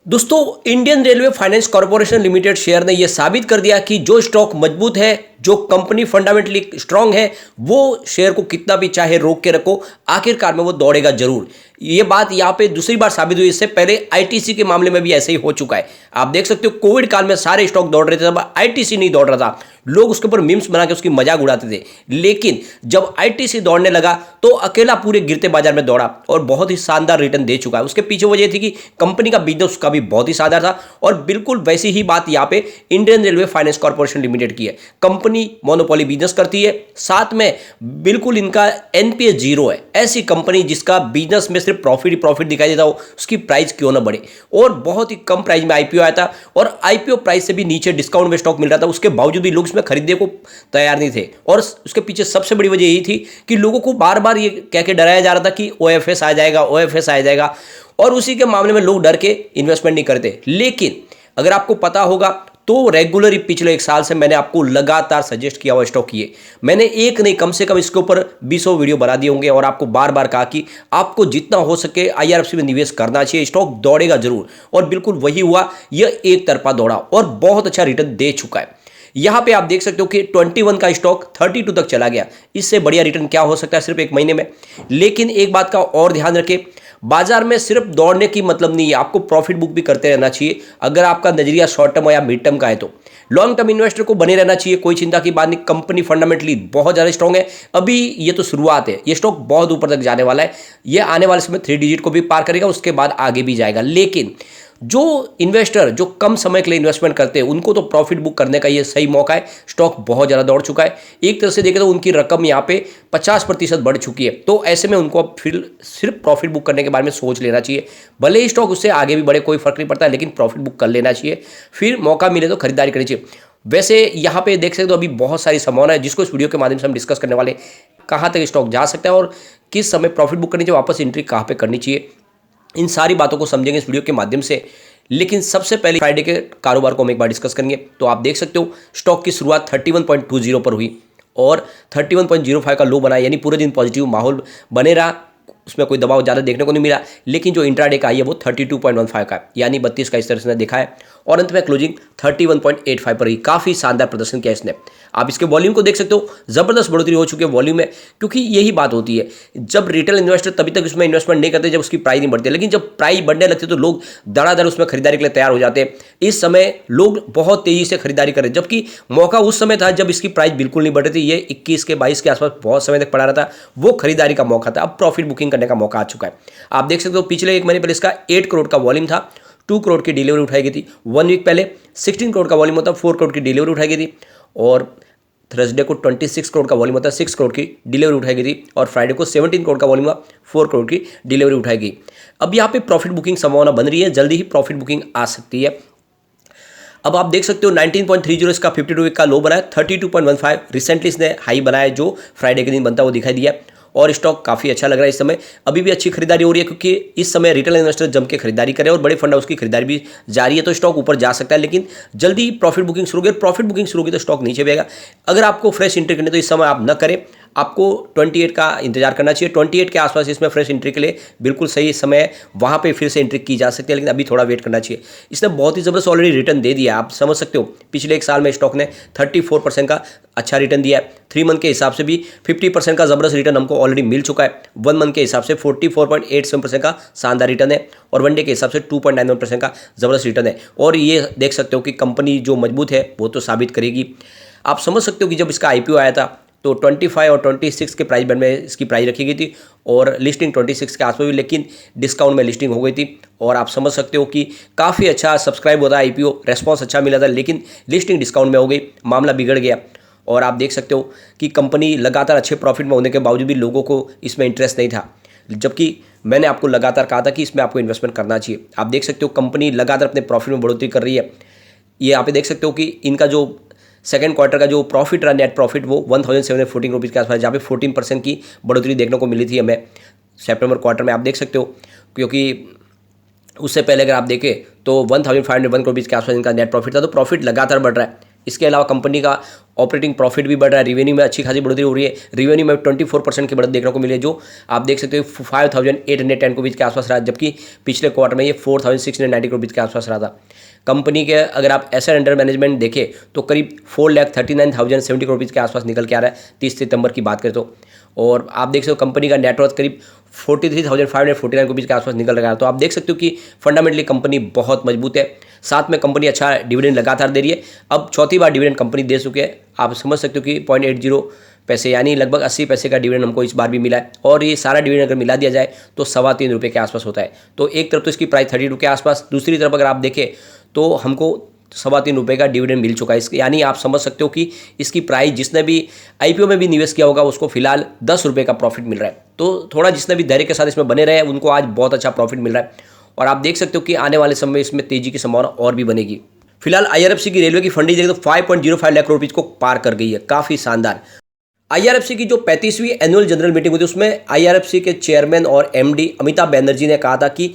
दोस्तों, Indian railway finance corporation limited share ने यह साबित कर दिया कि जो स्टॉक मजबूत है, जो कंपनी फंडामेंटली स्ट्रांग है, वो शेयर को कितना भी चाहे रोक के रखो, आखिरकार में वो दौड़ेगा जरूर। ये बात यहाँ पे दूसरी बार साबित हुई। इससे पहले आईटीसी के मामले में भी ऐसे ही हो चुका है। आप देख सकते हो, कोविड काल में सारे स्टॉक दौड़ रहे थे, तब आईटीसी नहीं दौड़ रहा था। लोग उसके ऊपर मीम्स बना के उसकी मजाक उड़ाते थे, लेकिन जब आईटीसी दौड़ने लगा तो अकेला पूरे गिरते बाजार में दौड़ा और बहुत ही शानदार रिटर्न दे चुका है। उसके पीछे वजह थी कि कंपनी का बिजनेस उसका भी बहुत ही शानदार था। और बिल्कुल वैसी ही बात यहाँ पे Indian railway finance corporation limited की है। कंपनी मोनोपोली बिजनेस करती है, साथ में बिल्कुल इनका एनपीए जीरो है। ऐसी कंपनी जिसका बिजनेस में सिर्फ प्रॉफिट ही प्रॉफिट दिखाई देता हो, उसकी प्राइस क्यों ना बढ़े। और बहुत ही कम प्राइस में आईपीओ आया था और आईपीओ प्राइस से भी नीचे डिस्काउंट में स्टॉक मिल रहा था। उसके बावजूद भी लोग इसमें खरीदने को तैयार नहीं थे। और उसके पीछे सबसे बड़ी वजह यही थी कि लोगों को बार बार ये कह के डराया जा रहा था कि ओएफएस आ जाएगा, ओएफएस आ जाएगा, और उसी के मामले में लोग डर के इन्वेस्टमेंट नहीं करते। लेकिन अगर आपको पता होगा तो रेगुलर पिछले 1 साल से मैंने आपको लगातार सजेस्ट किया हुआ स्टॉक ये मैंने एक नहीं कम से कम इसके ऊपर 20 वीडियो बना दिए होंगे और आपको बार बार कहा कि आपको जितना हो सके आईआरएफसी में निवेश करना चाहिए, स्टॉक दौड़ेगा जरूर। और बिल्कुल वही हुआ, यह एक तरफा दौड़ा और बहुत अच्छा रिटर्न दे चुका है। यहां पे आप देख सकते हो कि 21 का स्टॉक 32 तक चला गया। इससे बढ़िया रिटर्न क्या हो सकता है सिर्फ 1 महीने में। लेकिन एक बात का और ध्यान रखें, बाजार में सिर्फ दौड़ने की मतलब नहीं है, आपको प्रॉफिट बुक भी करते रहना चाहिए। अगर आपका नजरिया शॉर्ट टर्म या मिड टर्म का है तो लॉन्ग टर्म इन्वेस्टर को बने रहना चाहिए। कोई चिंता की बात नहीं, कंपनी फंडामेंटली बहुत ज्यादा स्ट्रांग है। अभी ये तो शुरुआत है, ये स्टॉक बहुत ऊपर तक जाने वाला है। ये आने वाले समय 3 डिजिट को भी पार करेगा, उसके बाद आगे भी जाएगा। लेकिन जो इन्वेस्टर जो कम समय के लिए इन्वेस्टमेंट करते हैं, उनको तो प्रॉफिट बुक करने का ये सही मौका है। स्टॉक बहुत ज़्यादा दौड़ चुका है। एक तरह से देखें तो उनकी रकम यहाँ पे 50% बढ़ चुकी है। तो ऐसे में उनको अब फिर सिर्फ प्रॉफिट बुक करने के बारे में सोच लेना चाहिए। भले ही स्टॉक उससे आगे भी बढ़े, कोई फर्क नहीं पड़ता, लेकिन प्रॉफिट बुक कर लेना चाहिए। फिर मौका मिले तो खरीदारी करनी चाहिए। वैसे यहाँ पे देख सकते हो अभी बहुत सारी संभावना है जिसको इस वीडियो के माध्यम से हम डिस्कस करने वाले। कहाँ तक स्टॉक जा सकता है और किस समय प्रॉफिट बुक करनी चाहिए, वापस एंट्री कहाँ पे करनी चाहिए, इन सारी बातों को समझेंगे इस वीडियो के माध्यम से। लेकिन सबसे पहले फ्राइडे के कारोबार को हम एक बार डिस्कस करेंगे। तो आप देख सकते हो स्टॉक की शुरुआत 31.20 पर हुई और 31.05 का लो बना, यानी पूरे दिन पॉजिटिव माहौल बने रहा, उसमें कोई दबाव ज़्यादा देखने को नहीं मिला। लेकिन जो इंट्राडे का आई है वो 32.15 का है, यानी 32 का इस तरह से देखा है। और अंत में क्लोजिंग 31.85 पर ही। काफ़ी शानदार प्रदर्शन किया इसने। आप इसके वॉल्यूम को देख सकते हो, ज़बरदस्त बढ़ोतरी हो चुकी है वॉल्यूम में। क्योंकि यही बात होती है, जब रिटेल इन्वेस्टर तभी तक उसमें इन्वेस्टमेंट नहीं करते जब उसकी प्राइस नहीं बढ़ती, लेकिन जब प्राइस बढ़ने लगती है तो लोग धड़ाधड़ उसमें खरीदारी के लिए तैयार हो जाते हैं। इस समय लोग बहुत तेज़ी से खरीदारी कर रहे हैं, जबकि मौका उस समय था जब इसकी प्राइस बिल्कुल नहीं बढ़ रही थी। ये 21 के 22 के आसपास बहुत समय तक पड़ा रहा था, वो खरीदारी का मौका था। अब प्रॉफिट बुकिंग करने का मौका आ चुका है। आप देख सकते हो पिछले 1 महीने पहले इसका 8 करोड़ का वॉल्यूम था, 2 करोड़ की डिलीवरी उठाई गई थी। 1 वीक पहले 16 करोड़ का वॉल्यूम होता, 4 करोड़ की डिलीवरी उठाई गई थी। और थर्सडे को 26 करोड़ का वॉल्यूम होता, 6 करोड़ की डिलीवरी उठाई गई थी। और फ्राइडे को 17 करोड़ का वॉल्यूम हुआ, 4 करोड़ की डिलीवरी उठाई गई। अब यहाँ पे प्रॉफिट बुकिंग संभावना बन रही है, जल्दी ही प्रॉफिट बुकिंग आ सकती है। अब आप देख सकते हो 19.30 इसका 52 वीक का लो बना है, 32.15 रिसेंटली इसने हाई बनाया जो फ्राइडे के दिन बनता है वो दिखाई दिया। और स्टॉक काफ़ी अच्छा लग रहा है इस समय। अभी भी अच्छी खरीदारी हो रही है क्योंकि इस समय रिटेल इन्वेस्टर जम के खरीदारी करे और बड़े फंड हाउस की खरीदारी भी जारी है, तो स्टॉक ऊपर जा सकता है। लेकिन जल्दी प्रॉफिट बुकिंग शुरू होगी, प्रॉफिट बुकिंग शुरू होगी तो स्टॉक नीचे भी आएगा। अगर आपको फ्रेश एंट्री करनी तो इस समय आप न करें, आपको 28 का इंतजार करना चाहिए। 28 के आसपास इसमें फ्रेश एंट्री के लिए बिल्कुल सही समय है, वहाँ पे फिर से एंट्री की जा सकती है, लेकिन अभी थोड़ा वेट करना चाहिए। इसने बहुत ही ज़बरदस्त ऑलरेडी रिटर्न दे दिया, आप समझ सकते हो। पिछले 1 साल में स्टॉक ने 34% का अच्छा रिटर्न दिया है। 3 मंथ के हिसाब से भी 50% का ज़बरदस्त रिटर्न हमको ऑलरेडी मिल चुका है। 1 मंथ के हिसाब से 44.87% का शानदार रिटर्न है और 1 डे के हिसाब से 2.91% का ज़बरदस्त रिटर्न है। और ये देख सकते हो कि कंपनी जो मजबूत है वो तो साबित करेगी। आप समझ सकते हो कि जब इसका आईपीओ आया था तो 25 और 26 के प्राइस बैंड में इसकी प्राइस रखी गई थी और लिस्टिंग 26 के आसपास भी, लेकिन डिस्काउंट में लिस्टिंग हो गई थी। और आप समझ सकते हो कि काफ़ी अच्छा सब्सक्राइब होता है, आईपीओ रेस्पॉन्स अच्छा मिला था, लेकिन लिस्टिंग डिस्काउंट में हो गई, मामला बिगड़ गया। और आप देख सकते हो कि कंपनी लगातार अच्छे प्रॉफिट में होने के बावजूद भी लोगों को इसमें इंटरेस्ट नहीं था, जबकि मैंने आपको लगातार कहा था कि इसमें आपको इन्वेस्टमेंट करना चाहिए। आप देख सकते हो कंपनी लगातार अपने प्रॉफिट में बढ़ोतरी कर रही है। ये यहाँ पे देख सकते हो कि इनका जो सेकंड क्वार्टर का जो प्रॉफिट रहा, नेट प्रॉफिट, वो 1714 रुपीज़ के आसपास, जहाँ पे 14% की बढ़ोतरी देखने को मिली थी हमें सितंबर क्वार्टर में। आप देख सकते हो क्योंकि उससे पहले अगर आप देखें तो 1501 रुपीज़ के आसपास इनका नेट प्रॉफिट था। तो प्रॉफिट लगातार बढ़ रहा है। इसके अलावा कंपनी का ऑपरेटिंग प्रॉफिट भी बढ़ रहा है, रेवेन्यू में अच्छी खासी बढ़ोतरी हो रही है। रेवेन्यू में 24% की बढ़त देखने को मिली है, जो आप देख सकते हो 5810 रुपीज़ के आसपास रहा, जबकि पिछले क्वार्टर में ये 4690 रुपीज़ के आसपास रहा था। कंपनी के अगर आप एसेट अंडर मैनेजमेंट देखें तो करीब 4,39,070 रुपीज़ के आसपास निकल के आ रहा है 30 सितंबर की बात करें तो। और आप देख सकते हो कंपनी का नेटवर्थ करीब 43,549 रुपीज़ के आसपास निकल रहा है। तो आप देख सकते हो कि फंडामेंटली कंपनी बहुत मजबूत है। साथ में कंपनी अच्छा डिविडेंड लगातार दे रही है। अब चौथी बार डिविडेंड कंपनी दे चुके हैं। आप समझ सकते हो कि 0.80 पैसे यानी लगभग 80 पैसे का डिविडेंड हमको इस बार भी मिला है। और ये सारा डिविडेंड अगर मिला दिया जाए तो 3.25 रुपये के आसपास होता है। तो एक तरफ तो इसकी प्राइस 32 के आसपास, दूसरी तरफ अगर आप देखें तो हमको 3.25 रुपये का डिविडेंड मिल चुका है। यानी आप समझ सकते हो कि इसकी प्राइस जिसने भी आईपीओ में भी निवेश किया होगा उसको फिलहाल 10 रुपये का प्रॉफिट मिल रहा है। तो थोड़ा जिसने भी धैर्य के साथ इसमें बने रहे हैं उनको आज बहुत अच्छा प्रॉफिट मिल रहा है। और आप देख सकते हो कि आने वाले समय में इसमें तेजी की संभावना और भी बनेगी। फिलहाल आईआरएफसी की रेलवे की फंडिंग देखें तो 5.05 लाख करोड़ रुपये को पार कर गई है, काफ़ी शानदार। आईआरएफसी की जो 35वीं एनुअल जनरल मीटिंग हुई थी उसमें आईआरएफसी के चेयरमैन और एमडी अमिताभ बैनर्जी ने कहा था कि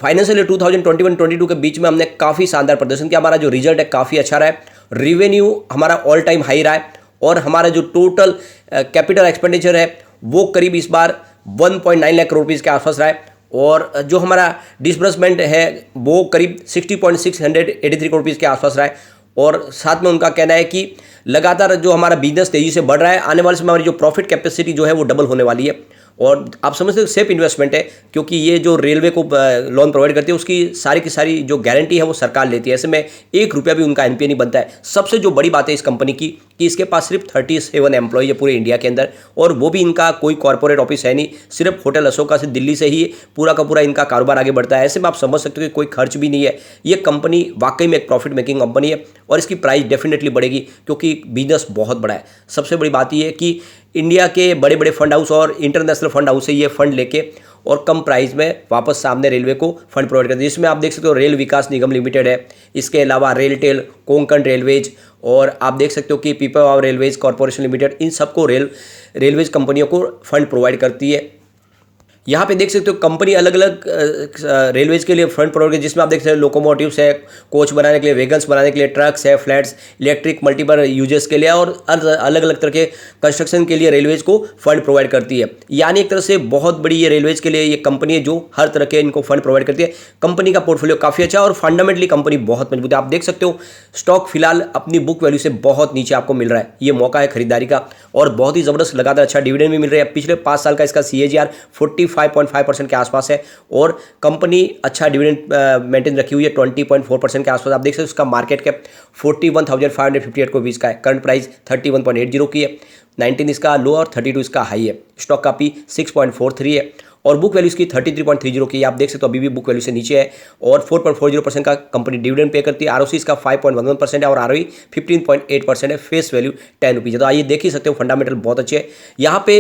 फाइनेंशियल ईयर 2021-22 के बीच में हमने काफ़ी शानदार प्रदर्शन किया। हमारा जो रिजल्ट है काफ़ी अच्छा रहा है। रेवेन्यू हमारा ऑल टाइम हाई रहा है और हमारा जो टोटल कैपिटल एक्सपेंडिचर है वो करीब इस बार 1.9 लाख करोड़ रुपीज़ के आसपास रहा है। और जो हमारा डिसबर्समेंट है वो करीब 60.683 करोड़ रुपीज़ के आसपास रहा है। और साथ में उनका कहना है कि लगातार जो हमारा बिजनेस तेज़ी से बढ़ रहा है, आने वाले समय हमारी जो प्रॉफिट कैपेसिटी जो है वो डबल होने वाली है। और आप समझते हो सेफ इन्वेस्टमेंट है, क्योंकि ये जो रेलवे को लोन प्रोवाइड करती है उसकी सारी की सारी जो गारंटी है वो सरकार लेती है। ऐसे में 1 रुपया भी उनका एनपीए नहीं बनता है। सबसे जो बड़ी बात है इस कंपनी की कि इसके पास सिर्फ 37 एम्प्लॉय है पूरे इंडिया के अंदर, और वो भी इनका कोई कॉर्पोरेट ऑफिस है नहीं, सिर्फ होटल अशोका से दिल्ली से ही पूरा का पूरा इनका कारोबार आगे बढ़ता है। ऐसे में आप समझ सकते हो कि कोई खर्च भी नहीं है। ये कंपनी वाकई में एक प्रॉफिट मेकिंग कंपनी है और इसकी प्राइस डेफिनेटली बढ़ेगी क्योंकि बिजनेस बहुत बड़ा है। सबसे बड़ी बात यह है कि इंडिया के बड़े बड़े फंड हाउस और इंटरनेशनल फंड हाउस से ये फंड लेके और कम प्राइस में वापस सामने रेलवे को फंड प्रोवाइड करते हैं। जिसमें आप देख सकते हो रेल विकास निगम लिमिटेड है, इसके अलावा रेलटेल, कोंकण रेलवेज, और आप देख सकते हो कि पीपल रेलवेज कॉर्पोरेशन लिमिटेड, इन सबको रेलवेज कंपनियों को फंड प्रोवाइड करती है। यहाँ पे देख सकते हो कंपनी अलग अलग रेलवेज के लिए फंड प्रोवाइड, जिसमें आप देख सकते हो लोकोमोटिव्स है, कोच बनाने के लिए, वेगन्स बनाने के लिए, ट्रक्स है, फ्लैट्स, इलेक्ट्रिक मल्टीपल यूजेस के लिए, और अलग अलग तरह के कंस्ट्रक्शन के लिए रेलवेज को फंड प्रोवाइड करती है। यानी एक तरह से बहुत बड़ी ये रेलवेज के लिए ये कंपनी है जो हर तरह के इनको फंड प्रोवाइड करती है। कंपनी का पोर्टफोलियो काफ़ी अच्छा है और फंडामेंटली कंपनी बहुत मजबूत है। आप देख सकते हो स्टॉक फिलहाल अपनी बुक वैल्यू से बहुत नीचे आपको मिल रहा है। ये मौका है खरीदारी का और बहुत ही ज़बरदस्त लगातार अच्छा डिविडेंड भी मिल रहा है। पिछले 5 साल का इसका CAGR 45.5% के आसपास है और कंपनी अच्छा डिविडेंड मेंटेन रखी हुई है 20.4% के आसपास। आप देख सकते हो उसका मार्केट कैप 41,558 को बीच का है। करंट प्राइस 31.80 की है। 19 इसका लो और 32 इसका हाई है। स्टॉक का P 6.43 है और बुक वैल्यू इसकी 33.30 की है। आप देख सकते हो अभी भी बुक वैल्यू से नीचे है और 4.40% का कंपनी डिविडेंड पे करती है। ROC इसका 5.11% है और ROE 15.8% है। फेस वैल्यू 10 रुपीज़ है। तो आइए देख ही सकते हो फंडामेंटल बहुत अच्छे है। यहाँ पे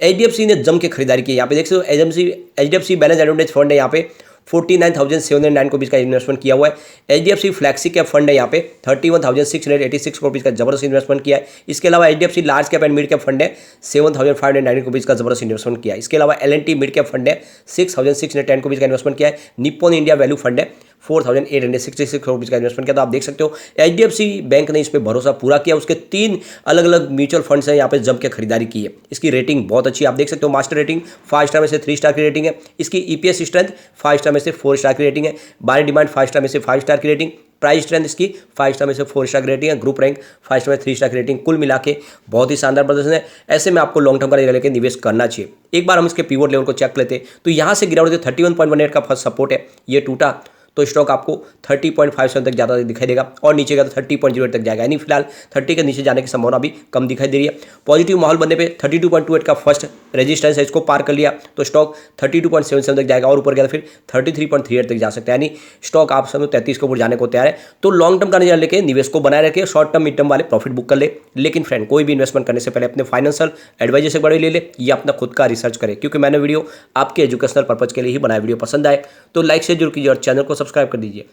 HDFC ने जम के खरीदारी की है। यहाँ पे देख सकते हो HDFC बैलेंस एडवांटेज फंड है। यहाँ पे 49,709 को का इन्वेस्टमेंट किया हुआ है। HDFC फ्लैक्सी कैप फंड है। यहाँ पे 31,686 को का जबरदस्त इन्वेस्टमेंट किया है। इसके अलावा HDFC large cap and mid cap fund है 7,590 को का जबरदस्त इन्वेस्टमेंट किया है। इसके अलावा L&T मिड कैप फंड है 6,610 को का इन्वेस्टमेंट किया है। निप्पॉन इंडिया वैल्यू फंड है 4,866 करोड़ का इन्वेस्टमेंट किया। तो आप देख सकते हो HDFC बैंक ने इस पर भरोसा पूरा किया। उसके 3 अलग अलग म्यूचुअल फंड्स हैं यहाँ पे जम के खरीदारी की है। इसकी रेटिंग बहुत अच्छी है। आप देख सकते हो मास्टर रेटिंग 5 स्टार में से 3 स्टार की रेटिंग है। इसकी EPS स्ट्रेंथ 5 स्टार में से 4 स्टार की रेटिंग है। बाय डिमांड 5 स्टार में से 5 स्टार की रेटिंग। प्राइस स्ट्रेंथ इसकी 5 स्टार में से 4 स्टार की रेटिंग है। ग्रुप रैंक 5 स्टार में 3 स्टार की रेटिंग। कुल मिला के बहुत ही शानदार प्रदर्शन है। ऐसे में आपको लॉन्ग टर्म का लेकर निवेश करना चाहिए। एक बार हम इसके पिवोट लेवल को चेक लेते हैं तो यहाँ से गिरावट 31.18 का फर्स्ट सपोर्ट है, ये टूटा तो स्टॉक आपको 30.57 तक ज़्यादा दिखाई देगा और नीचे का तो 30.08 तक जाएगा। यानी फिलहाल 30 के नीचे जाने की संभावना भी कम दिखाई दे रही है। पॉजिटिव माहौल बनने पे 32.28 का फर्स्ट रेजिस्टेंस है, इसको पार कर लिया तो स्टॉक 32.77 तक जाएगा और ऊपर गया तो फिर 33.38 तक जा सकता है। यानी स्टॉक आप समय 33 के ऊपर जाने को तैयार है। तो लॉन्ग टर्म का नजर लेके निवेश को बनाए रखे, शॉर्ट टर्म मिड टर्म वाले प्रॉफिट बुक कर ले। लेकिन फ्रेंड कोई भी इन्वेस्टमेंट करने से पहले अपने फाइनेंशियल एडवाइजर से बड़े ले या अपना खुद का रिसर्च करे, क्योंकि मैंने वीडियो आपके एजुकेशनल पर्पज के लिए ही बनाया। वीडियो पसंद आए तो लाइक शेयर जरूर कीजिए और चैनल को सब्सक्राइब कर दीजिए।